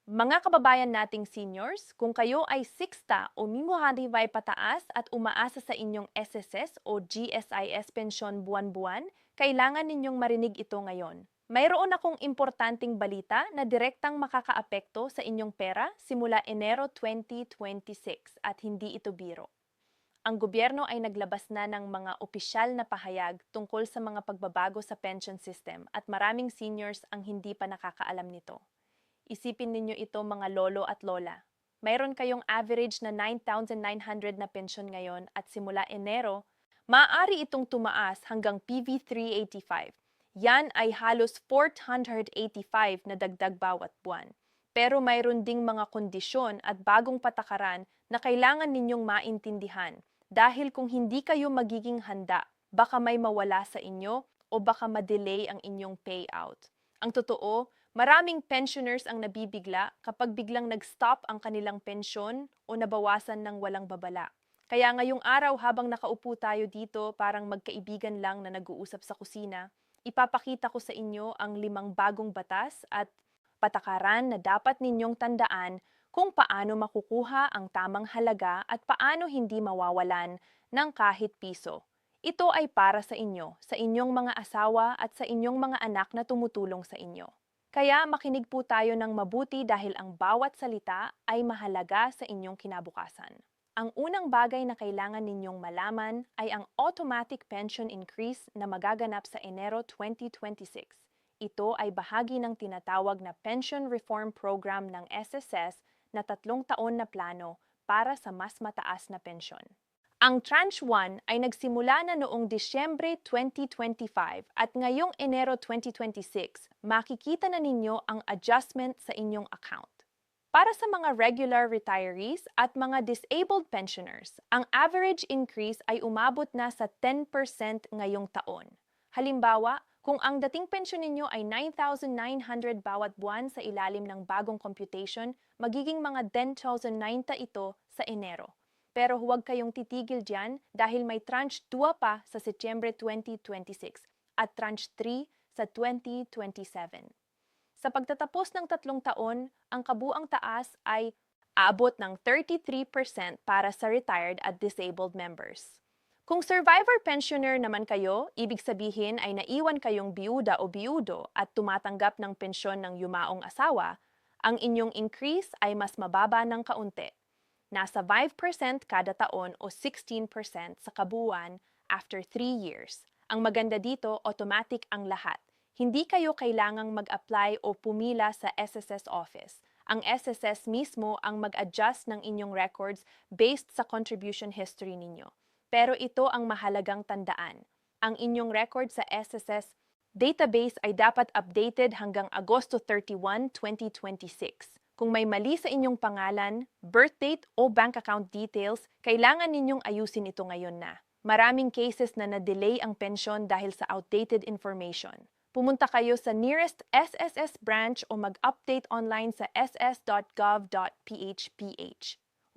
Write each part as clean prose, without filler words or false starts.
Mga kababayan nating seniors, kung kayo ay 60 o mimahadivay pataas at umaasa sa inyong SSS o GSIS pensyon buwan-buwan, kailangan ninyong marinig ito ngayon. Mayroon akong importanteng balita na direktang makakaapekto sa inyong pera simula Enero 2026 at hindi ito biro. Ang gobyerno ay naglabas na ng mga opisyal na pahayag tungkol sa mga pagbabago sa pension system at maraming seniors ang hindi pa nakakaalam nito. Isipin ninyo ito mga lolo at lola. Mayroon kayong average na 9,900 na pensyon ngayon at simula Enero, maaari itong tumaas hanggang PV 385. Yan ay halos 485 na dagdag bawat buwan. Pero mayroon ding mga kondisyon at bagong patakaran na kailangan ninyong maintindihan dahil kung hindi kayo magiging handa, baka may mawala sa inyo o baka ma-delay ang inyong payout. Ang totoo, maraming pensioners ang nabibigla kapag biglang nag-stop ang kanilang pensyon o nabawasan ng walang babala. Kaya ngayong araw habang nakaupo tayo dito parang magkaibigan lang na nag-uusap sa kusina, ipapakita ko sa inyo ang 5 bagong batas at patakaran na dapat ninyong tandaan kung paano makukuha ang tamang halaga at paano hindi mawawalan ng kahit piso. Ito ay para sa inyo, sa inyong mga asawa at sa inyong mga anak na tumutulong sa inyo. Kaya makinig po tayo ng mabuti dahil ang bawat salita ay mahalaga sa inyong kinabukasan. Ang unang bagay na kailangan ninyong malaman ay ang automatic pension increase na magaganap sa Enero 2026. Ito ay bahagi ng tinatawag na Pension Reform Program ng SSS na 3 taon na plano para sa mas mataas na pensyon. Ang Tranche 1 ay nagsimula na noong Disyembre 2025 at ngayong Enero 2026, makikita na ninyo ang adjustment sa inyong account. Para sa mga regular retirees at mga disabled pensioners, ang average increase ay umabot na sa 10% ngayong taon. Halimbawa, kung ang dating pensyon ninyo ay 9,900 bawat buwan sa ilalim ng bagong computation, magiging mga 10,090 ito sa Enero. Pero huwag kayong titigil dyan dahil may tranche 2 pa sa Setyembre 2026 at tranche 3 sa 2027. Sa pagtatapos ng 3 taon, ang kabuang taas ay aabot ng 33% para sa retired at disabled members. Kung survivor pensioner naman kayo, ibig sabihin ay naiwan kayong biyuda o biyudo at tumatanggap ng pensyon ng yumaong asawa, ang inyong increase ay mas mababa ng kaunti. Nasa 5% kada taon o 16% sa kabuuan after 3 years. Ang maganda dito, automatic ang lahat. Hindi kayo kailangang mag-apply o pumila sa SSS office. Ang SSS mismo ang mag-adjust ng inyong records based sa contribution history ninyo. Pero ito ang mahalagang tandaan. Ang inyong record sa SSS database ay dapat updated hanggang Agosto 31, 2026. Kung may mali sa inyong pangalan, birth date o bank account details, kailangan ninyong ayusin ito ngayon na. Maraming cases na na-delay ang pensyon dahil sa outdated information. Pumunta kayo sa nearest SSS branch o mag-update online sa ss.gov.ph.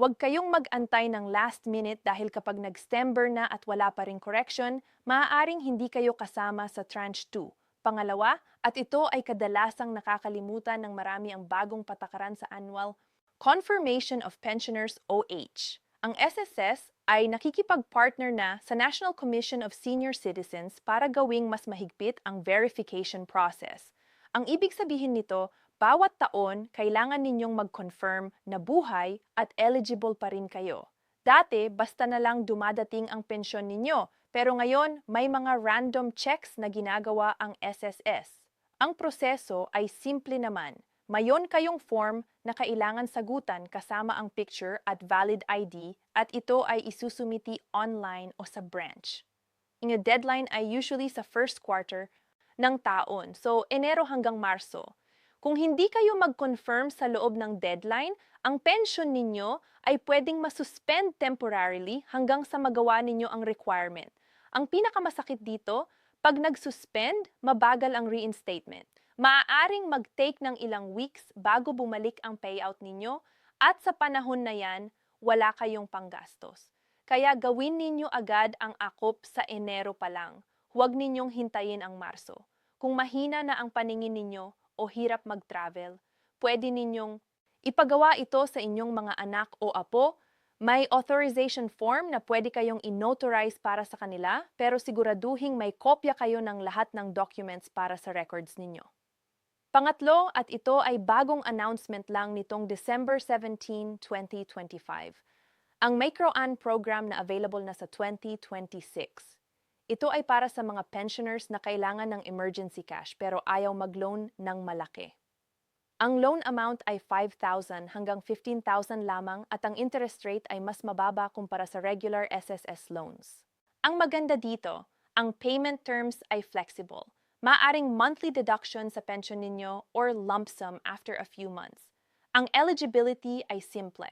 Huwag kayong mag-antay ng last minute dahil kapag nag-Stember na at wala pa ring correction, maaaring hindi kayo kasama sa Tranche 2. Pangalawa, at ito ay kadalasang nakakalimutan ng marami ang bagong patakaran sa annual Confirmation of Pensioners OH. Ang SSS ay nakikipag-partner na sa National Commission of Senior Citizens para gawing mas mahigpit ang verification process. Ang ibig sabihin nito, bawat taon kailangan ninyong mag-confirm na buhay at eligible pa rin kayo. Dati, basta na lang dumadating ang pensyon ninyo, pero ngayon may mga random checks na ginagawa ang SSS. Ang proseso ay simple naman. Mayon kayong form na kailangan sagutan kasama ang picture at valid ID at ito ay isusumiti online o sa branch. Ang deadline ay usually sa first quarter ng taon, so Enero hanggang Marso. Kung hindi kayo mag-confirm sa loob ng deadline, ang pension ninyo ay pwedeng masuspend temporarily hanggang sa magawa ninyo ang requirement. Ang pinakamasakit dito, pag nag-suspend, mabagal ang reinstatement. Maaaring mag-take ng ilang weeks bago bumalik ang payout ninyo at sa panahon na yan, wala kayong panggastos. Kaya gawin ninyo agad ang akop sa Enero pa lang. Huwag ninyong hintayin ang Marso. Kung mahina na ang paningin ninyo o hirap mag-travel, pwede ninyong Ipagawa ito sa inyong mga anak o apo. May authorization form na pwede kayong inauthorize para sa kanila, pero siguraduhing may kopya kayo ng lahat ng documents para sa records ninyo. Pangatlo, at ito ay bagong announcement lang nitong December 17, 2025. Ang Micro-An program na available na sa 2026. Ito ay para sa mga pensioners na kailangan ng emergency cash pero ayaw mag-loan ng malaki. Ang loan amount ay 5,000 hanggang 15,000 lamang at ang interest rate ay mas mababa kumpara sa regular SSS loans. Ang maganda dito, ang payment terms ay flexible. Maaring monthly deduction sa pension ninyo or lump sum after a few months. Ang eligibility ay simple.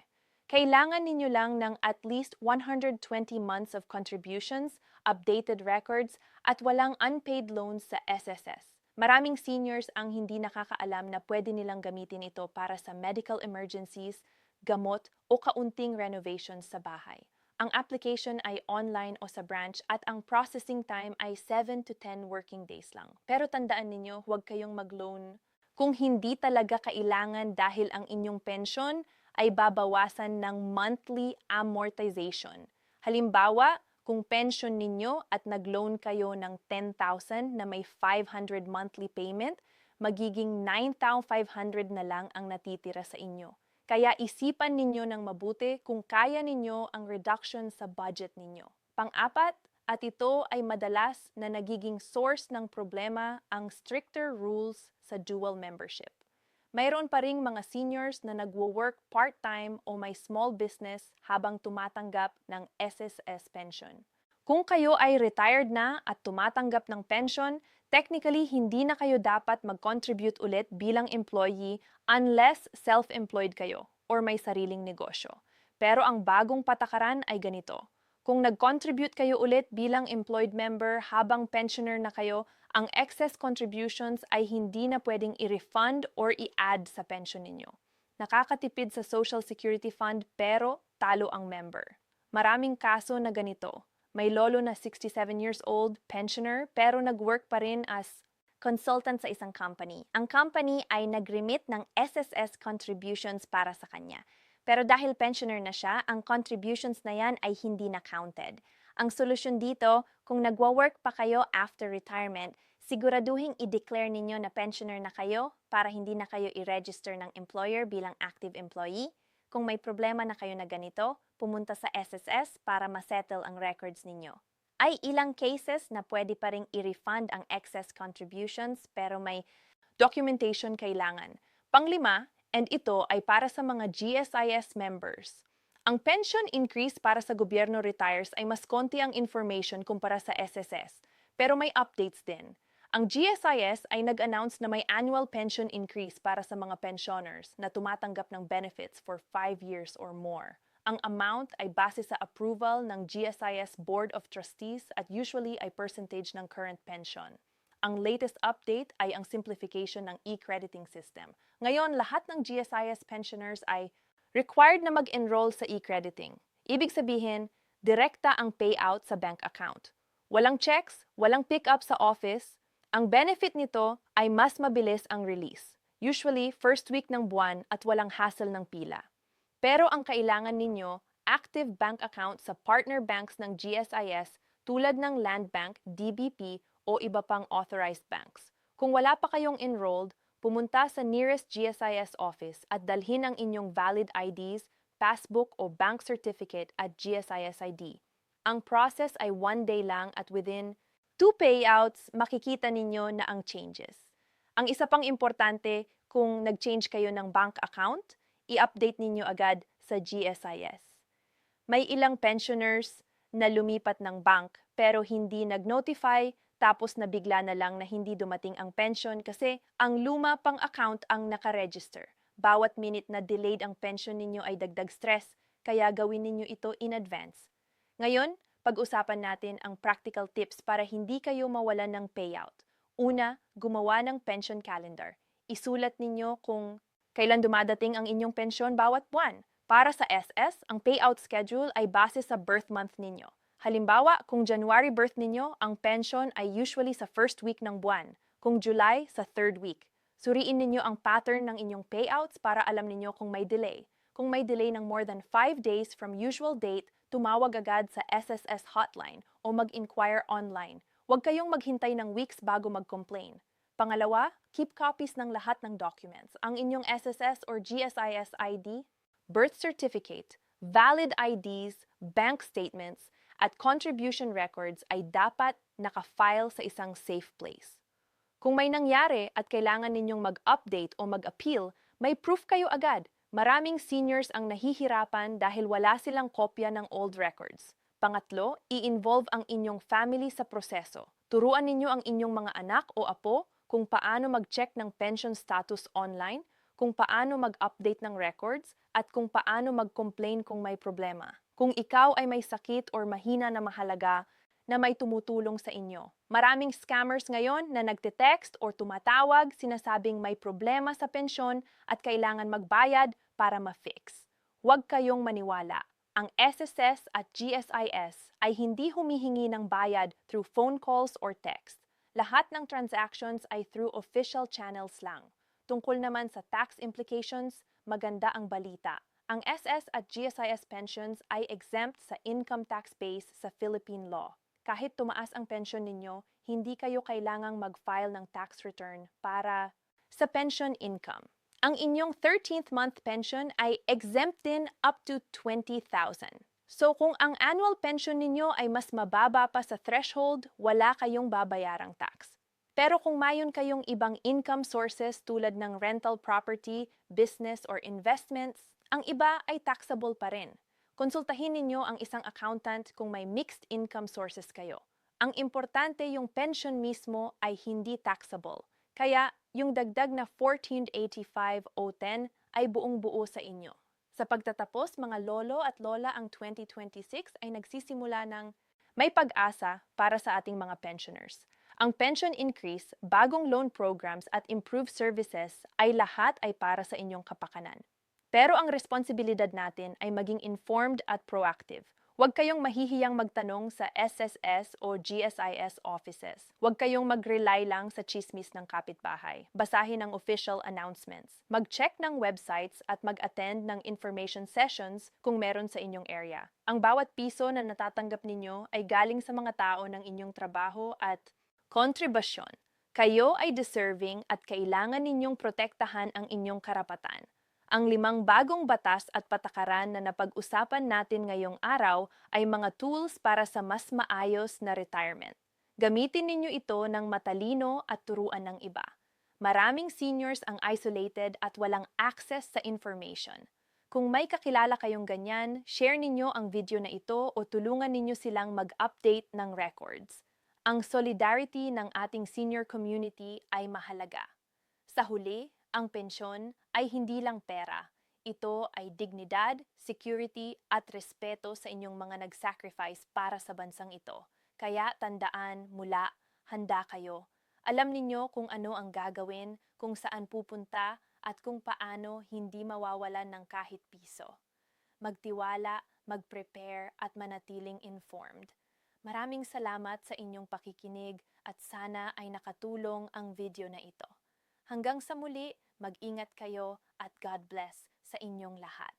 Kailangan ninyo lang ng at least 120 months of contributions, updated records, at walang unpaid loans sa SSS. Maraming seniors ang hindi nakakaalam na pwede nilang gamitin ito para sa medical emergencies, gamot o kaunting renovations sa bahay. Ang application ay online o sa branch at ang processing time ay 7 to 10 working days lang. Pero tandaan ninyo, huwag kayong mag-loan kung hindi talaga kailangan dahil ang inyong pension ay babawasan ng monthly amortization. Halimbawa, kung pension ninyo at nag-loan kayo ng 10,000 na may 500 monthly payment, magiging 9,500 na lang ang natitira sa inyo. Kaya isipan ninyo ng mabuti kung kaya ninyo ang reduction sa budget ninyo. Pang-apat, at ito ay madalas na nagiging source ng problema ang stricter rules sa dual membership. Mayroon pa ring mga seniors na nagwo-work part-time o may small business habang tumatanggap ng SSS pension. Kung kayo ay retired na at tumatanggap ng pension, technically hindi na kayo dapat mag-contribute ulit bilang employee unless self-employed kayo or may sariling negosyo. Pero ang bagong patakaran ay ganito. Kung nag-contribute kayo ulit bilang employed member habang pensioner na kayo, ang excess contributions ay hindi na pwedeng i-refund or i-add sa pension ninyo. Nakakatipid sa Social Security Fund pero talo ang member. Maraming kaso na ganito. May lolo na 67 years old, pensioner, pero nag-work pa rin as consultant sa isang company. Ang company ay nag-remit ng SSS contributions para sa kanya. Pero dahil pensioner na siya, ang contributions na yan ay hindi na counted. Ang solusyon dito, kung nagwa-work pa kayo after retirement, siguraduhin i-declare ninyo na pensioner na kayo para hindi na kayo i-register ng employer bilang active employee. Kung may problema na kayo na ganito, pumunta sa SSS para ma-settle ang records ninyo. Ay ilang cases na pwede pa ring i-refund ang excess contributions pero may documentation kailangan. Panglima, and ito ay para sa mga GSIS members. Ang pension increase para sa gobyerno retires ay mas konti ang information kumpara sa SSS, pero may updates din. Ang GSIS ay nag-announce na may annual pension increase para sa mga pensioners na tumatanggap ng benefits for 5 years or more. Ang amount ay base sa approval ng GSIS Board of Trustees at usually ay percentage ng current pension. Ang latest update ay ang simplification ng e-crediting system. Ngayon, lahat ng GSIS pensioners ay required na mag-enroll sa e-crediting. Ibig sabihin, direkta ang payout sa bank account. Walang checks, walang pick-up sa office. Ang benefit nito ay mas mabilis ang release. Usually, first week ng buwan at walang hassle ng pila. Pero ang kailangan ninyo, active bank account sa partner banks ng GSIS tulad ng Land Bank, DBP, o iba pang authorized banks. Kung wala pa kayong enrolled, pumunta sa nearest GSIS office at dalhin ang inyong valid IDs, passbook o bank certificate at GSIS ID. Ang process ay 1 day lang at within 2 payouts, makikita ninyo na ang changes. Ang isa pang importante, kung nag-change kayo ng bank account, i-update ninyo agad sa GSIS. May ilang pensioners na lumipat ng bank pero hindi nag-notify tapos nabigla na lang na hindi dumating ang pension kasi ang luma pang account ang nakaregister. Bawat minute na delayed ang pension ninyo ay dagdag stress, kaya gawin ninyo ito in advance. Ngayon, pag-usapan natin ang practical tips para hindi kayo mawalan ng payout. Una, gumawa ng pension calendar. Isulat ninyo kung kailan dumadating ang inyong pensyon bawat buwan. Para sa SS, ang payout schedule ay base sa birth month ninyo. Halimbawa, kung January birth ninyo, ang pension ay usually sa first week ng buwan. Kung July, sa third week. Suriin ninyo ang pattern ng inyong payouts para alam ninyo kung may delay. Kung may delay ng more than 5 days from usual date, tumawag agad sa SSS hotline o mag-inquire online. Huwag kayong maghintay ng weeks bago mag-complain. Pangalawa, keep copies ng lahat ng documents. Ang inyong SSS or GSIS ID, birth certificate, valid IDs, bank statements, at contribution records ay dapat naka-file sa isang safe place. Kung may nangyari at kailangan ninyong mag-update o mag-appeal, may proof kayo agad. Maraming seniors ang nahihirapan dahil wala silang kopya ng old records. Pangatlo, i-involve ang inyong family sa proseso. Turuan ninyo ang inyong mga anak o apo kung paano mag-check ng pension status online, kung paano mag-update ng records, at kung paano mag-complain kung may problema. Kung ikaw ay may sakit or mahina na mahalaga na may tumutulong sa inyo. Maraming scammers ngayon na nagte-text or tumatawag sinasabing may problema sa pensyon at kailangan magbayad para ma-fix. Huwag kayong maniwala. Ang SSS at GSIS ay hindi humihingi ng bayad through phone calls or text. Lahat ng transactions ay through official channels lang. Tungkol naman sa tax implications, maganda ang balita. Ang SS at GSIS pensions ay exempt sa income tax base sa Philippine law. Kahit tumaas ang pension ninyo, hindi kayo kailangang mag-file ng tax return para sa pension income. Ang inyong 13th month pension ay exempt din up to 20,000. So kung ang annual pension ninyo ay mas mababa pa sa threshold, wala kayong babayarang tax. Pero kung mayon kayong ibang income sources tulad ng rental property, business, or investments, ang iba ay taxable pa rin. Konsultahin ninyo ang isang accountant kung may mixed income sources kayo. Ang importante yung pension mismo ay hindi taxable. Kaya yung dagdag na 1485 o 10 ay buong-buo sa inyo. Sa pagtatapos, mga lolo at lola, ang 2026 ay nagsisimula ng may pag-asa para sa ating mga pensioners. Ang pension increase, bagong loan programs at improved services ay lahat ay para sa inyong kapakanan. Pero ang responsibilidad natin ay maging informed at proactive. Huwag kayong mahihiyang magtanong sa SSS o GSIS offices. Huwag kayong mag-rely lang sa chismis ng kapitbahay. Basahin ang official announcements. Mag-check ng websites at mag-attend ng information sessions kung meron sa inyong area. Ang bawat piso na natatanggap ninyo ay galing sa mga tao ng inyong trabaho at kontribusyon. Kayo ay deserving at kailangan ninyong protektahan ang inyong karapatan. Ang 5 bagong batas at patakaran na napag-usapan natin ngayong araw ay mga tools para sa mas maayos na retirement. Gamitin ninyo ito ng matalino at turuan ng iba. Maraming seniors ang isolated at walang access sa information. Kung may kakilala kayong ganyan, share ninyo ang video na ito o tulungan ninyo silang mag-update ng records. Ang solidarity ng ating senior community ay mahalaga. Sa huli, ang pensyon ay hindi lang pera. Ito ay dignidad, security at respeto sa inyong mga nag-sacrifice para sa bansang ito. Kaya tandaan, mula, handa kayo. Alam ninyo kung ano ang gagawin, kung saan pupunta, at kung paano hindi mawawalan ng kahit piso. Magtiwala, mag-prepare at manatiling informed. Maraming salamat sa inyong pakikinig at sana ay nakatulong ang video na ito. Hanggang sa muli, mag-ingat kayo at God bless sa inyong lahat.